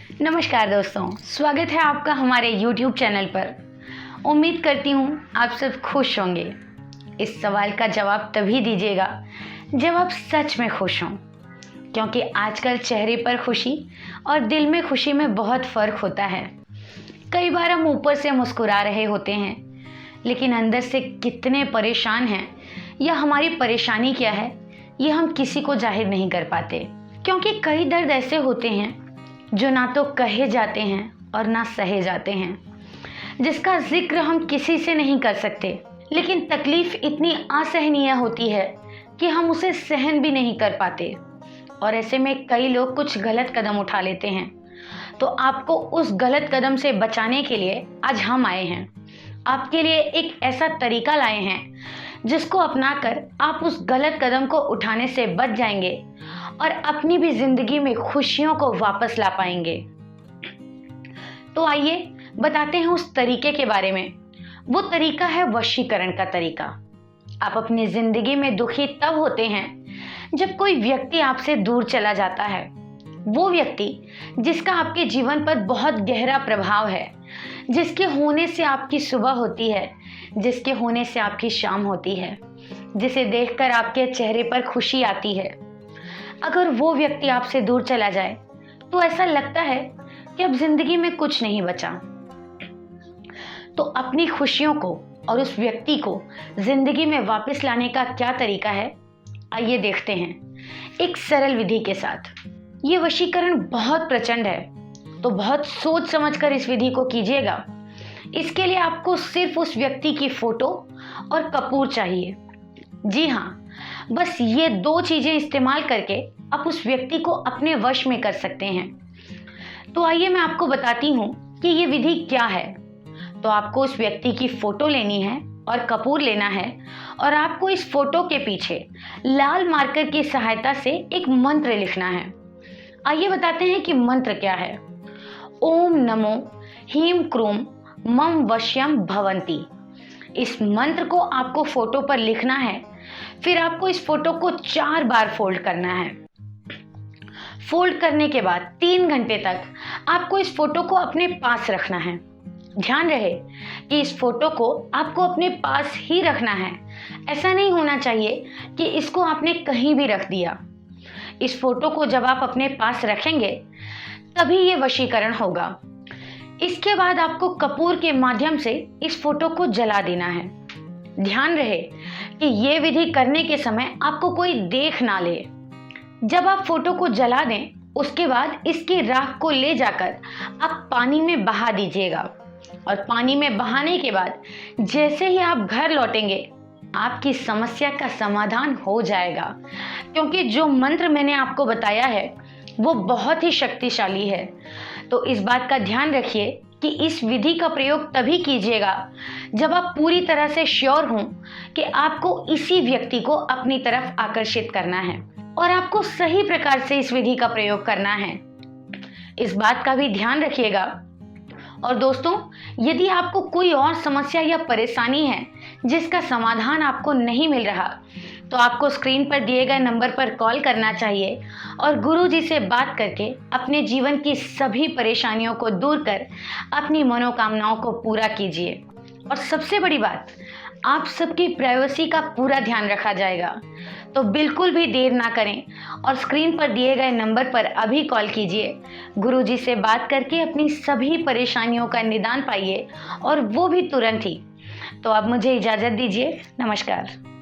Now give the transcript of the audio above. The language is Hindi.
नमस्कार दोस्तों, स्वागत है आपका हमारे YouTube चैनल पर। उम्मीद करती हूँ आप सब खुश होंगे। इस सवाल का जवाब तभी दीजिएगा जब आप सच में खुश हों, क्योंकि आजकल चेहरे पर खुशी और दिल में खुशी में बहुत फ़र्क होता है। कई बार हम ऊपर से मुस्कुरा रहे होते हैं, लेकिन अंदर से कितने परेशान हैं या हमारी परेशानी क्या है, ये हम किसी को जाहिर नहीं कर पाते। क्योंकि कई दर्द ऐसे होते हैं जो ना तो कहे जाते हैं और ना सहे जाते हैं, जिसका जिक्र हम किसी से नहीं कर सकते। लेकिन तकलीफ इतनी असहनीय होती है कि हम उसे सहन भी नहीं कर पाते, और ऐसे में कई लोग कुछ गलत कदम उठा लेते हैं। तो आपको उस गलत कदम से बचाने के लिए आज हम आए हैं। आपके लिए एक ऐसा तरीका लाए हैं जिसको अपनाकर आप उस गलत कदम को उठाने से बच जाएंगे और अपनी भी जिंदगी में खुशियों को वापस ला पाएंगे। तो आइए बताते हैं उस तरीके के बारे में। वो तरीका है वशीकरण का तरीका। आप अपनी जिंदगी में दुखी तब होते हैं जब कोई व्यक्ति आपसे दूर चला जाता है। वो व्यक्ति जिसका आपके जीवन पर बहुत गहरा प्रभाव है, जिसके होने से आपकी सुबह होती है, जिसके होने से आपकी शाम होती है, जिसे देखकर आपके चेहरे पर खुशी आती है। अगर वो व्यक्ति आपसे दूर चला जाए तो ऐसा लगता है कि अब जिंदगी में कुछ नहीं बचा। तो अपनी खुशियों को और उस व्यक्ति को जिंदगी में वापस लाने का क्या तरीका है, आइए देखते हैं एक सरल विधि के साथ। ये वशीकरण बहुत प्रचंड है, तो बहुत सोच समझकर इस विधि को कीजिएगा। इसके लिए आपको सिर्फ उस व्यक्ति की फोटो और कपूर चाहिए। जी हाँ, बस ये दो चीजें इस्तेमाल करके आप उस व्यक्ति को अपने वश में कर सकते हैं। तो आइए मैं आपको बताती हूँ कि ये विधि क्या है। तो आपको उस व्यक्ति की फोटो लेनी है और कपूर लेना है, और आपको इस फोटो के पीछे लाल मार्कर की सहायता से एक मंत्र लिखना है। आइए बताते हैं कि मंत्र क्या है। ओम नमो ह्रीं क्रूं मम वश्यम भवन्ति। इस मंत्र को आपको फोटो पर लिखना है। फिर आपको इस फोटो को 4 बार फोल्ड करना है। फोल्ड करने के बाद 3 घंटे तक आपको इस फोटो को अपने पास रखना है। ध्यान रहे कि इस फोटो को आपको अपने पास ही रखना है। ऐसा नहीं होना चाहिए कि इसको आपने कहीं भी रख दिया। इस फोटो को जब आप अपने पास रखेंगे तभी ये वशीकरण होगा। इसके बाद आपको कपूर के माध्यम से इस फोटो को जला देना है। ध्यान रहे कि ये विधि करने के समय आपको कोई देख ना ले। जब आप फोटो को जला दें, उसके बाद इसकी राख को ले जाकर आप पानी में बहा दीजिएगा, और पानी में बहाने के बाद जैसे ही आप घर लौटेंगे आपकी समस्या का समाधान हो जाएगा। क्योंकि जो मंत्र मैंने आपको बताया है वो बहुत ही शक्तिशाली है। तो इस बात का ध्यान रखिए कि इस विधि का प्रयोग तभी कीजिएगा जब आप पूरी तरह से श्योर हों कि आपको इसी व्यक्ति को अपनी तरफ आकर्षित करना है, और आपको सही प्रकार से इस विधि का प्रयोग करना है। इस बात का भी ध्यान रखिएगा। और दोस्तों, यदि आपको कोई और समस्या या परेशानी है जिसका समाधान आपको नहीं मिल रहा, तो आपको स्क्रीन पर दिए गए नंबर पर कॉल करना चाहिए और गुरुजी से बात करके अपने जीवन की सभी परेशानियों को दूर कर अपनी मनोकामनाओं को पूरा कीजिए। और सबसे बड़ी बात, आप सबकी प्राइवेसी का पूरा ध्यान रखा जाएगा। तो बिल्कुल भी देर ना करें और स्क्रीन पर दिए गए नंबर पर अभी कॉल कीजिए। गुरुजी से बात करके अपनी सभी परेशानियों का निदान पाइए, और वो भी तुरंत ही। तो अब मुझे इजाज़त दीजिए। नमस्कार।